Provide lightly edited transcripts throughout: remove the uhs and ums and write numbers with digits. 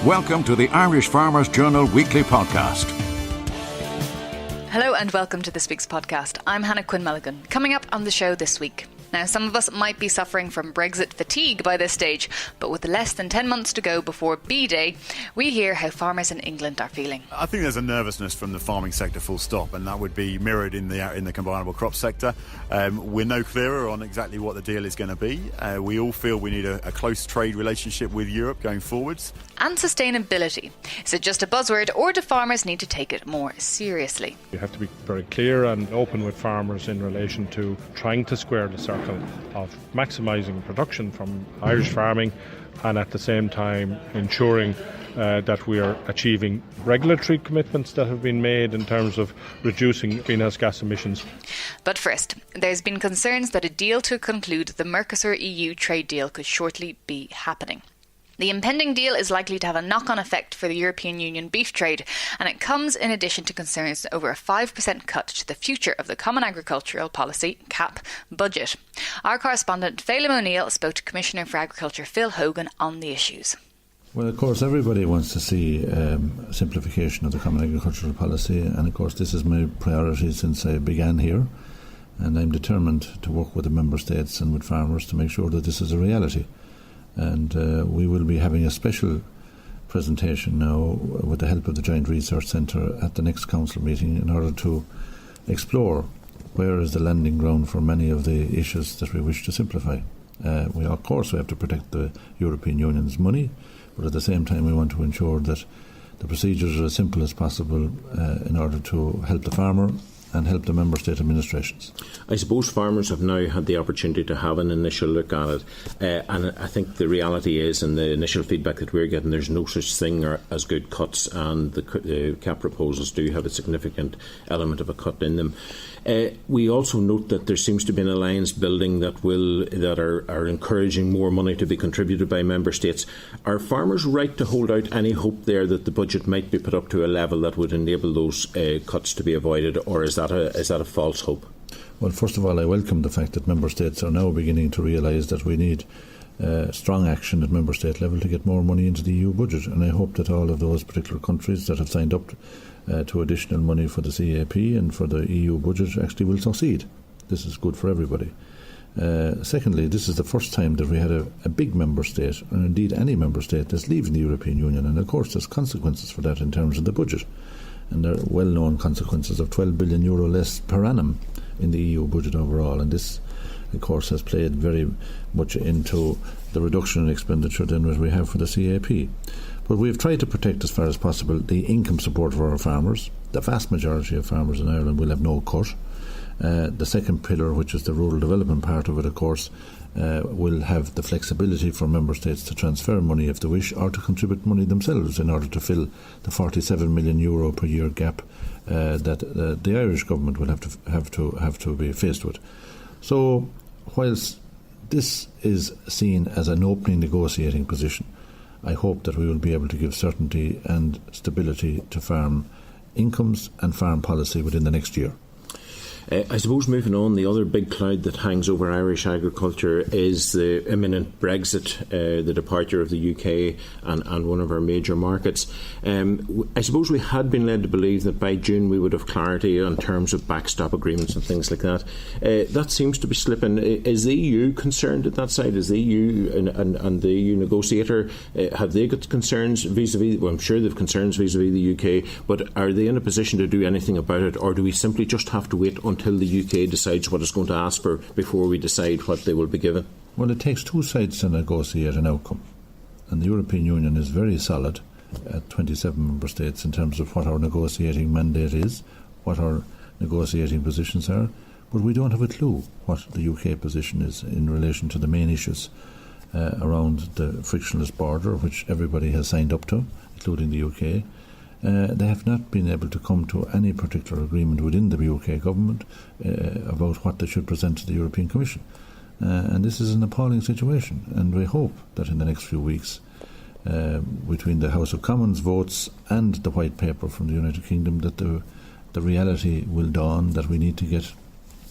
Welcome to the Irish Farmers Journal Weekly Podcast. Hello and welcome to this week's podcast. I'm Hannah Quinn Mulligan. Coming up on the show this week. Now, some of us might be suffering from Brexit fatigue by this stage, but with less than 10 months to go before B-Day, we hear how farmers in England are feeling. I think there's a nervousness from the farming sector full stop, and that would be mirrored in the combinable crop sector. We're no clearer on exactly what the deal is going to be. We all feel we need a close trade relationship with Europe going forwards. And sustainability. Is it just a buzzword, or do farmers need to take it more seriously? You have to be very clear and open with farmers in relation to trying to square the circle of maximising production from Irish farming and at the same time ensuring that we are achieving regulatory commitments that have been made in terms of reducing greenhouse gas emissions. But first, there's been concerns that a deal to conclude the Mercosur-EU trade deal could shortly be happening. The impending deal is likely to have a knock-on effect for the European Union beef trade, and it comes in addition to concerns over a 5% cut to the future of the Common Agricultural Policy, CAP, budget. Our correspondent Phelim O'Neill spoke to Commissioner for Agriculture Phil Hogan on the issues. Well, of course, everybody wants to see simplification of the Common Agricultural Policy, and of course this is my priority since I began here, and I'm determined to work with the Member States and with farmers to make sure that this is a reality. And we will be having a special presentation now with the help of the Joint Research Centre at the next Council meeting in order to explore where is the landing ground for many of the issues that we wish to simplify. We have to protect the European Union's money, but at the same time we want to ensure that the procedures are as simple as possible in order to help the farmer and help the Member State administrations. I suppose farmers have now had the opportunity to have an initial look at it, and I think the reality is, and the initial feedback that we're getting, there's no such thing as good cuts, and the CAP proposals do have a significant element of a cut in them. We also note that there seems to be an alliance building that are encouraging more money to be contributed by Member States. Are farmers right to hold out any hope there that the budget might be put up to a level that would enable those cuts to be avoided, or is that a false hope? Well, first of all, I welcome the fact that Member States are now beginning to realise that we need strong action at Member State level to get more money into the EU budget, and I hope that all of those particular countries that have signed up to additional money for the CAP and for the EU budget actually will succeed. This is good for everybody. Secondly, this is the first time that we had a big Member State, and indeed any Member State, that's leaving the European Union, and of course there's consequences for that in terms of the budget. And there are well-known consequences of €12 billion less per annum in the EU budget overall, and this of course has played very much into the reduction in expenditure than what we have for the CAP. But we've tried to protect as far as possible the income support for our farmers. The vast majority of farmers in Ireland will have no cut. The second pillar, which is the rural development part of it, of course, will have the flexibility for Member States to transfer money if they wish, or to contribute money themselves in order to fill the €47 million per year gap that the Irish government will have to be faced with. So, whilst this is seen as an opening negotiating position, I hope that we will be able to give certainty and stability to farm incomes and farm policy within the next year. I suppose moving on, the other big cloud that hangs over Irish agriculture is the imminent Brexit, the departure of the UK and one of our major markets. I suppose we had been led to believe that by June we would have clarity on terms of backstop agreements and things like that. That seems to be slipping. Is the EU concerned at that side? Is the EU and the EU negotiator, have they got concerns vis-a-vis, well, I'm sure they have concerns vis-a-vis the UK, but are they in a position to do anything about it, or do we simply just have to wait until the UK decides what it's going to ask for before we decide what they will be given? Well, it takes two sides to negotiate an outcome, and the European Union is very solid at 27 member states in terms of what our negotiating mandate is, what our negotiating positions are, but we don't have a clue what the UK position is in relation to the main issues around the frictionless border, which everybody has signed up to, including the UK. They have not been able to come to any particular agreement within the UK government about what they should present to the European Commission. And this is an appalling situation, and we hope that in the next few weeks, between the House of Commons votes and the White Paper from the United Kingdom, that the reality will dawn that we need to get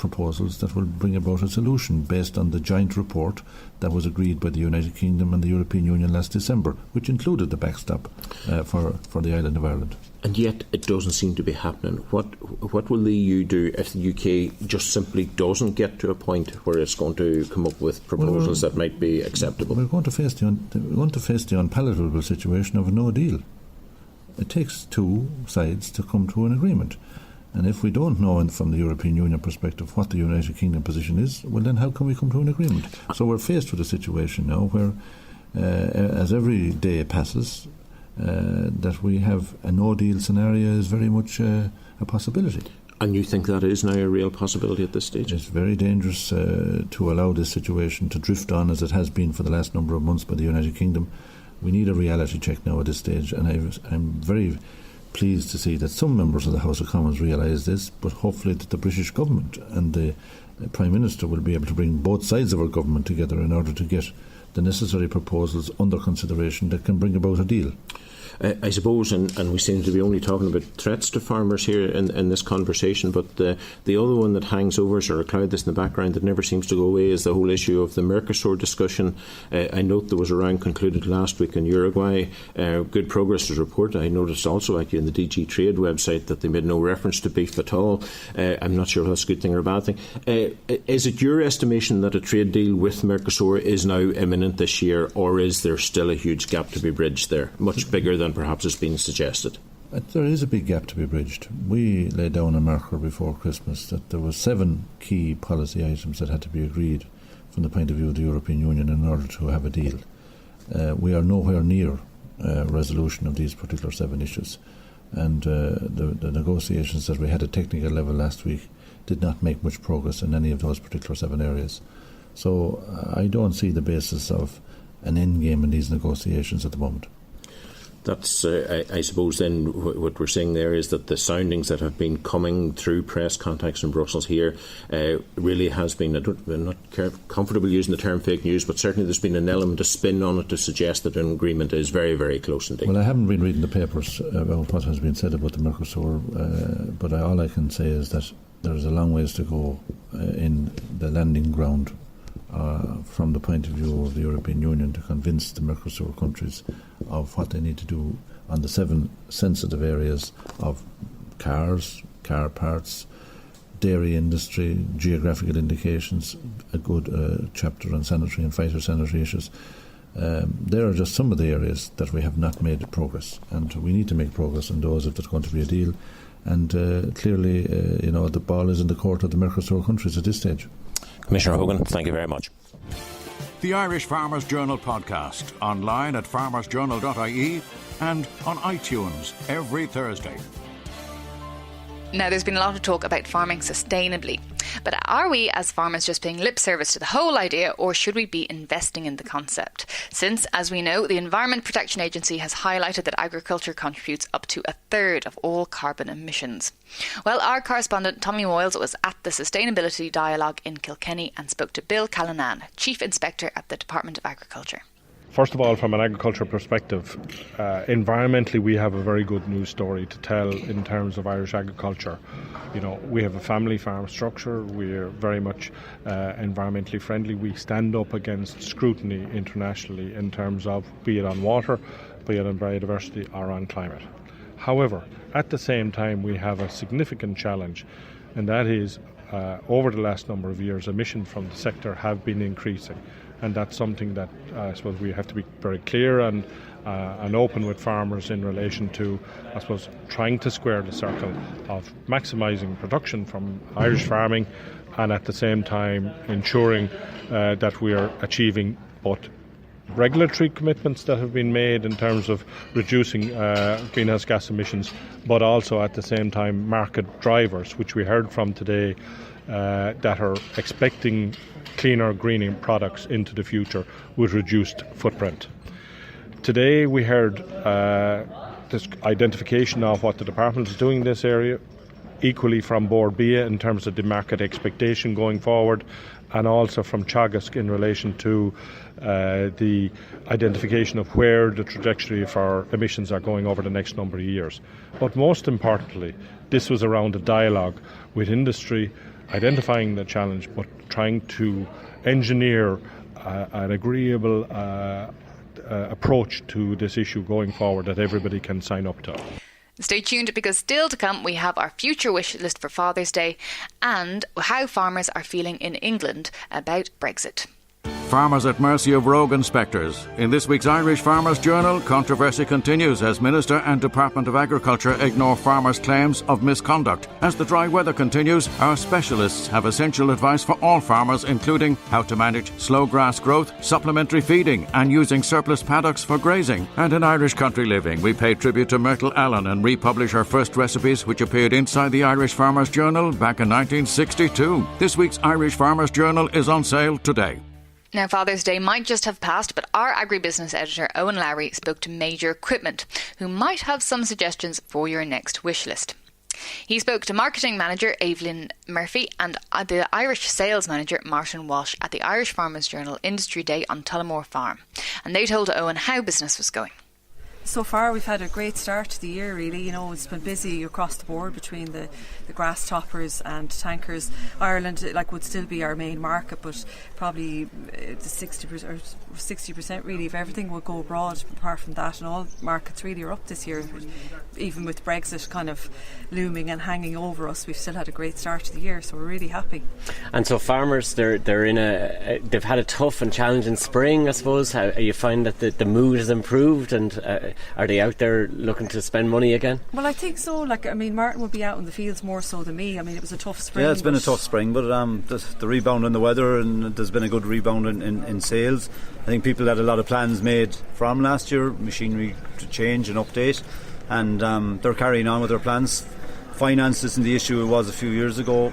proposals that will bring about a solution based on the joint report that was agreed by the United Kingdom and the European Union last December, which included the backstop for the island of Ireland. And yet it doesn't seem to be happening. What will the EU do if the UK just simply doesn't get to a point where it's going to come up with proposals that might be acceptable? We're going to face the unpalatable situation of no deal. It takes two sides to come to an agreement. And if we don't know from the European Union perspective what the United Kingdom position is, well then how can we come to an agreement? So we're faced with a situation now where, as every day passes, that we have a no-deal scenario is very much a possibility. And you think that is now a real possibility at this stage? It's very dangerous to allow this situation to drift on as it has been for the last number of months by the United Kingdom. We need a reality check now at this stage, and I'm very pleased to see that some members of the House of Commons realise this, but hopefully that the British government and the Prime Minister will be able to bring both sides of our government together in order to get the necessary proposals under consideration that can bring about a deal. I suppose, and we seem to be only talking about threats to farmers here in this conversation, but the other one that hangs over us, or a cloud that's in the background that never seems to go away, is the whole issue of the Mercosur discussion. I note there was a round concluded last week in Uruguay. Good progress was reported. I noticed also actually in the DG Trade website that they made no reference to beef at all. I'm not sure if that's a good thing or a bad thing. Is it your estimation that a trade deal with Mercosur is now imminent this year, or is there still a huge gap to be bridged there, much bigger than perhaps has been suggested? There is a big gap to be bridged. We laid down a marker before Christmas that there were 7 key policy items that had to be agreed from the point of view of the European Union in order to have a deal. We are nowhere near resolution of these particular 7 issues, and the negotiations that we had at technical level last week did not make much progress in any of those particular 7 areas. So I don't see the basis of an end game in these negotiations at the moment. That's, I suppose, then what we're saying there is that the soundings that have been coming through press contacts in Brussels here really has been, I'm not comfortable using the term fake news, but certainly there's been an element of spin on it to suggest that an agreement is very, very close indeed. Well, I haven't been reading the papers about what has been said about the Mercosur, but all I can say is that there's a long ways to go in the landing ground from the point of view of the European Union to convince the Mercosur countries of what they need to do on the 7 sensitive areas of cars, car parts, dairy industry, geographical indications, a good chapter on sanitary and phytosanitary issues. There are just some of the areas that we have not made progress, and we need to make progress on those if there's going to be a deal. And clearly, the ball is in the court of the Mercosur countries at this stage. Commissioner Hogan, thank you very much. The Irish Farmers Journal podcast, online at farmersjournal.ie and on iTunes every Thursday. Now, there's been a lot of talk about farming sustainably, but are we as farmers just paying lip service to the whole idea, or should we be investing in the concept? Since, as we know, the Environment Protection Agency has highlighted that agriculture contributes up to 1/3 of all carbon emissions. Well, our correspondent Tommy Moyles was at the Sustainability Dialogue in Kilkenny and spoke to Bill Callanan, Chief Inspector at the Department of Agriculture. First of all, from an agriculture perspective, environmentally we have a very good news story to tell in terms of Irish agriculture. We have a family farm structure, we're very much environmentally friendly. We stand up against scrutiny internationally in terms of be it on water, be it on biodiversity or on climate. However, at the same time we have a significant challenge, and that is over the last number of years emissions from the sector have been increasing. And that's something that I suppose we have to be very clear and open with farmers in relation to, I suppose, trying to square the circle of maximising production from Irish farming and at the same time ensuring that we are achieving both regulatory commitments that have been made in terms of reducing greenhouse gas emissions, but also at the same time market drivers, which we heard from today, that are expecting cleaner, greening products into the future with reduced footprint. Today we heard this identification of what the department is doing in this area, equally from Bord Bia in terms of the market expectation going forward, and also from Teagasc in relation to the identification of where the trajectory for emissions are going over the next number of years. But most importantly, this was around a dialogue with industry, identifying the challenge, but trying to engineer an agreeable approach to this issue going forward that everybody can sign up to. Stay tuned, because still to come we have our future wish list for Father's Day and how farmers are feeling in England about Brexit. Farmers at mercy of rogue inspectors. In this week's Irish Farmers Journal, controversy continues as Minister and Department of Agriculture ignore farmers' claims of misconduct. As the dry weather continues, our specialists have essential advice for all farmers, including how to manage slow grass growth, supplementary feeding, and using surplus paddocks for grazing. And in Irish Country Living, we pay tribute to Myrtle Allen and republish her first recipes, which appeared inside the Irish Farmers Journal back in 1962. This week's Irish Farmers Journal is on sale today. Now, Father's Day might just have passed, but our agribusiness editor, Owen Lowry, spoke to Major Equipment, who might have some suggestions for your next wish list. He spoke to marketing manager Evelyn Murphy and the Irish sales manager Martin Walsh at the Irish Farmers Journal Industry Day on Tullamore Farm, and they told Owen how business was going. So far we've had a great start to the year, really. You know, it's been busy across the board between the grass toppers and tankers. Ireland would still be our main market, but probably the 60% really of everything will go abroad apart from that, and all markets really are up this year. Even with Brexit kind of looming and hanging over us, we've still had a great start to the year, so we're really happy. And so farmers, they're in they've had a tough and challenging spring, I suppose. How you find that the mood has improved, and are they out there looking to spend money again? Well, I think so. Martin would be out in the fields more so than me. I mean, it was a tough spring. Yeah, it's been a tough spring, but the rebound in the weather, and there's been a good rebound in sales. I think people had a lot of plans made from last year, machinery to change and update, and they're carrying on with their plans. Finance isn't the issue it was a few years ago.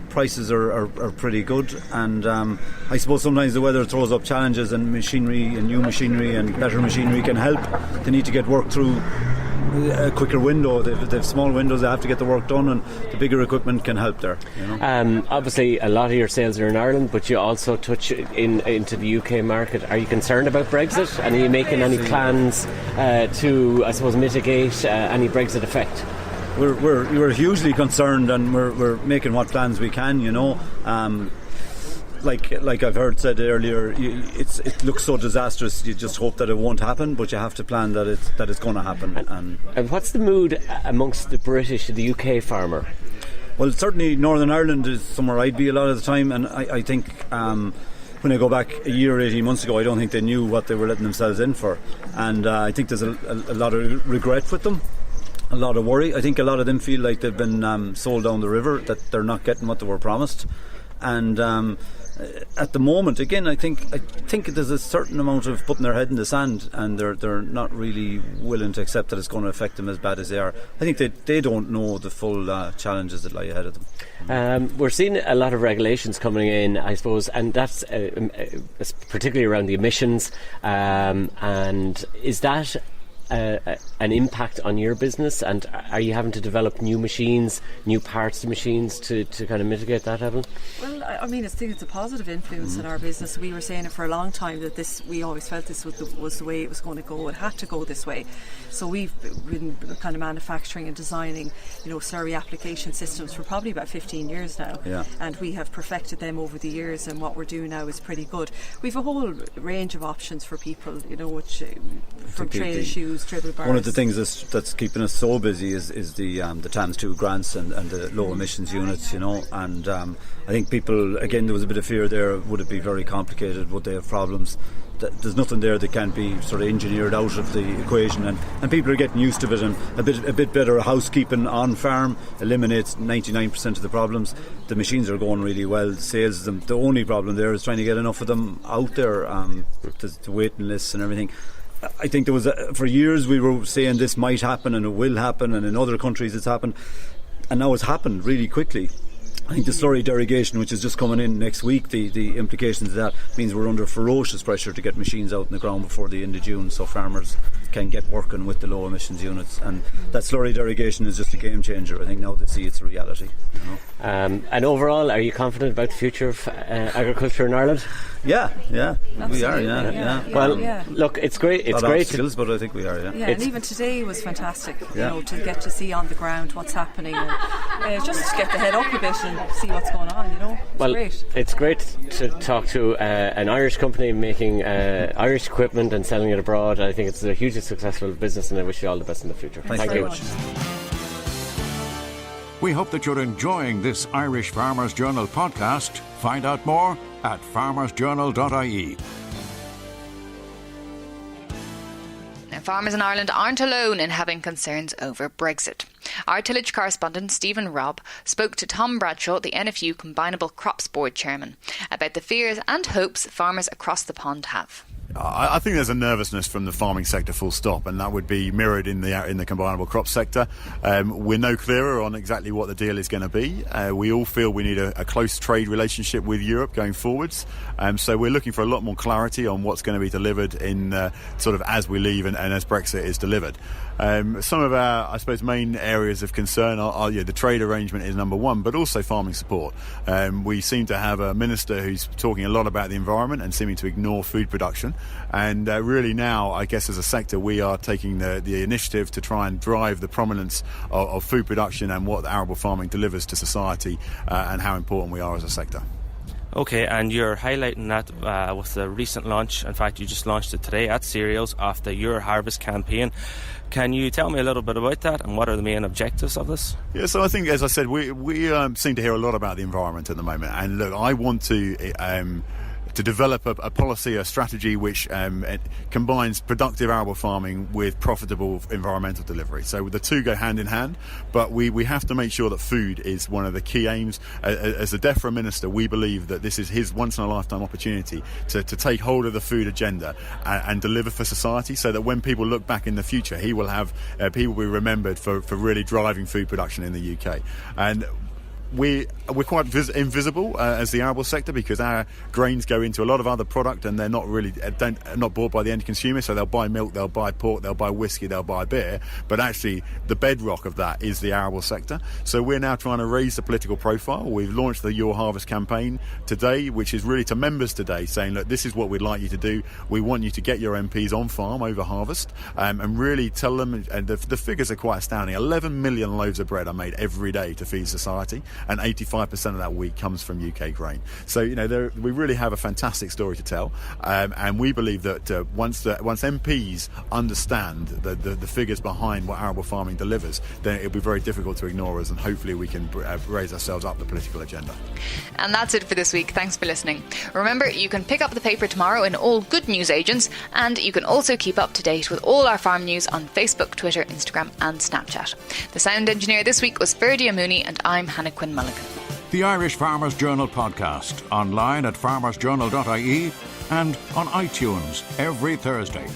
Prices are pretty good, and I suppose sometimes the weather throws up challenges, and machinery and new machinery and better machinery can help. They need to get work through a quicker window. They have small windows, they have to get the work done, and the bigger equipment can help there. You know? Obviously a lot of your sales are in Ireland, but you also touch into the UK market. Are you concerned about Brexit, and are you making any plans to, I suppose, mitigate any Brexit effect? We're hugely concerned, and we're making what plans we can, you know. Like I've heard said earlier, it looks so disastrous. You just hope that it won't happen, but you have to plan that it's going to happen. And what's the mood amongst the British, the UK farmer? Well, certainly Northern Ireland is somewhere I'd be a lot of the time, and I think when I go back a year or 18 months ago, I don't think they knew what they were letting themselves in for, and I think there's a lot of regret with them. A lot of worry. I think a lot of them feel like they've been sold down the river, that they're not getting what they were promised. And at the moment, again, I think there's a certain amount of putting their head in the sand, and they're not really willing to accept that it's going to affect them as bad as they are. I think they don't know the full challenges that lie ahead of them. We're seeing a lot of regulations coming in, I suppose, and that's particularly around the emissions. And is that an impact on your business, and are you having to develop new machines, new parts to machines to kind of mitigate that, Evelyn? Well, I mean, I think it's a positive influence in our business. We were saying it for a long time that we always felt this was the way it was going to go. It had to go this way. So we've been kind of manufacturing and designing, slurry application systems for probably about 15 years now. Yeah. And we have perfected them over the years, and what we're doing now is pretty good. We've a whole range of options for people, which from trail shoes, dribble bars. One of the things that's keeping us so busy is the TAMS2 grants and the low emissions units, and I think people, again, there was a bit of fear there. Would it be very complicated? Would they have problems? There's nothing there that can't be sort of engineered out of the equation, and people are getting used to it, and a bit better housekeeping on farm eliminates 99% of the problems. The machines are going really well, sales of them. The only problem there is trying to get enough of them out there, the waiting lists and everything. I think there was for years we were saying this might happen and it will happen, and in other countries it's happened, and now it's happened really quickly. I think the slurry derogation, which is just coming in next week, the implications of that means we're under ferocious pressure to get machines out in the ground before the end of June, so farmers can get working with the low emissions units, and that slurry derogation is just a game changer. I think now they see it's a reality. And overall, are you confident about the future of agriculture in Ireland? Yeah, we are. Well, look, it's great. It's great. Skills, but I think we are. Yeah, and even today was fantastic. You know, to get to see on the ground what's happening, and just to get the head up a bit and see what's going on. You know, great. It's great to talk to an Irish company making Irish equipment and selling it abroad. I think it's a hugely successful business, and I wish you all the best in the future. Thank you very much. We hope that you're enjoying this Irish Farmers Journal podcast. Find out more at farmersjournal.ie. Now, farmers in Ireland aren't alone in having concerns over Brexit. Our tillage correspondent Stephen Robb spoke to Tom Bradshaw, the NFU Combinable Crops Board chairman, about the fears and hopes farmers across the pond have. I think there's a nervousness from the farming sector, full stop, and that would be mirrored in the combinable crop sector. We're no clearer on exactly what the deal is going to be. We all feel we need a close trade relationship with Europe going forwards. So we're looking for a lot more clarity on what's going to be delivered in sort of as we leave and as Brexit is delivered. Some of our, I suppose, main areas of concern are the trade arrangement is number one, but also farming support. We seem to have a minister who's talking a lot about the environment and seeming to ignore food production. And really now, I guess as a sector, we are taking the initiative to try and drive the prominence of food production and what arable farming delivers to society and how important we are as a sector. Okay, and you're highlighting that with the recent launch. In fact, you just launched it today at Cereals of the Your Harvest campaign. Can you tell me a little bit about that and what are the main objectives of this? Yeah, so I think, as I said, we seem to hear a lot about the environment at the moment. And look, I want to develop a policy, a strategy which combines productive arable farming with profitable environmental delivery. So the two go hand in hand, but we have to make sure that food is one of the key aims. As the DEFRA Minister, we believe that this is his once-in-a-lifetime opportunity to take hold of the food agenda and deliver for society, so that when people look back in the future, he will have people will be remembered for really driving food production in the UK. And we're quite invisible as the arable sector, because our grains go into a lot of other product and they're not really not bought by the end consumer. So they'll buy milk, they'll buy pork, they'll buy whiskey, they'll buy beer, but actually the bedrock of that is the arable sector. So we're now trying to raise the political profile. We've launched the Your Harvest campaign today, which is really to members today, saying, look, this is what we'd like you to do. We want you to get your MPs on farm over harvest and really tell them, and the figures are quite astounding. 11 million loaves of bread are made every day to feed society, and 85% of that wheat comes from UK grain. So, we really have a fantastic story to tell, and we believe that once MPs understand the figures behind what arable farming delivers, then it'll be very difficult to ignore us, and hopefully we can raise ourselves up the political agenda. And that's it for this week. Thanks for listening. Remember, you can pick up the paper tomorrow in all good news agents, and you can also keep up to date with all our farm news on Facebook, Twitter, Instagram and Snapchat. The sound engineer this week was Ferdia Mooney, and I'm Hannah Quinn Mulligan. The Irish Farmers Journal podcast, online at farmersjournal.ie and on iTunes every Thursday.